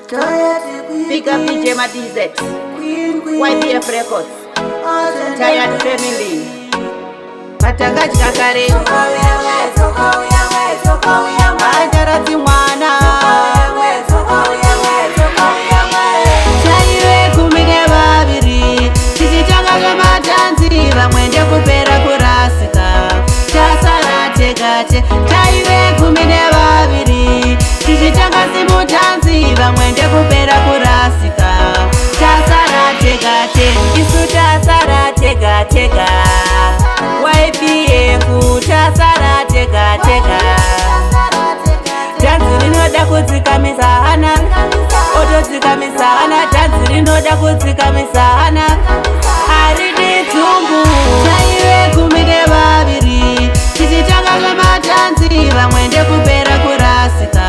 Pick up DJ Madiz, YPF Records, Tired Family, Matangaji Kakare, Ajarati Mwana, Chaiwe kumine babiri, Chichitanga matanzi, Vamwende kupera kurasika, Chasara tegache, Chaiwe kumine babiri, Chichitanga simutanzi, Vamwende kupera kurasika, Chasara tegache, Isu chasara tegatega, YPF chasara tegatega, Tanzi rinoda kudzikamisa hana, otodzikamisa hana, tanzi rinoda kudzikamisa hana, haridi dzungu, chaiwe kumine babiri, chichitanga zvematanzi, vamwende kupera kurasika,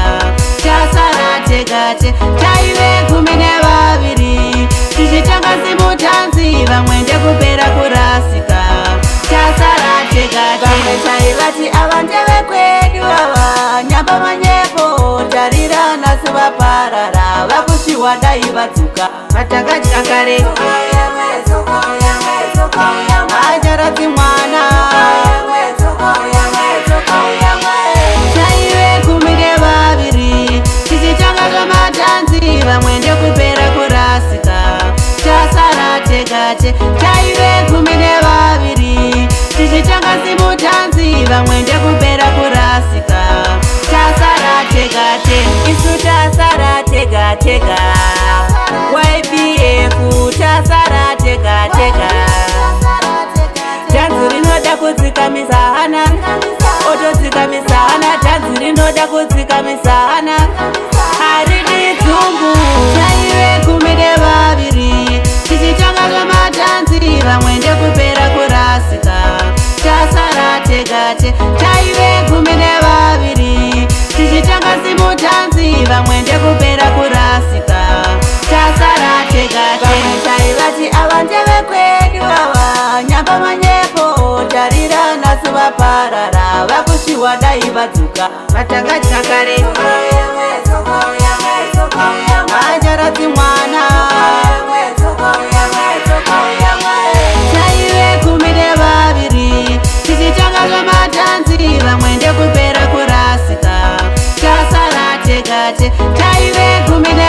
chasara tegate, chaiwe kumine babiri, chichitanga simutanzi, vamwende kupera kurasika, chasara tegate, vamwe chaivati avandeve kwedu ava, nyamba manyepo, tarira nasu vaparara, vakushiwa dai vadzuka, Matangaji Kakare, Ajarati Mwana, Chaiwe kumine babiri, Chichitanga zvematanzi, Vamwende kupera kurasika, Chasara tegate, Chaiwe kumine babiri, Chichitanga simutanzi, Vamwende kupera kurasika, Chasara tegate, Isu chasara tegatega, YPF chasara tegatega, Tanzi rinoda kudzikamisa hana, otodzikamisa hana, tanzi rinoda kudzikamisa hana, haridi dzungu, chaiwe kumine babiri, chichitanga zvematanzi, vamwende kupera kurasika, chasara tegate, chaiwe kumine babiri, chichitanga simutanzi, vamwende kupera kurasika, chasara tegate, vamwe chaivati avandeve kwedu ava, nyamba manyepo, tarira nasu vaparara, vakushiwa dai vadzuka, Matangaji Kakare, Ajarati Mwana, Chaiwe kumine babiri, chichitanga zvematanzi, vamwende kupera kurasika, chasara tegate, chaiwe kumine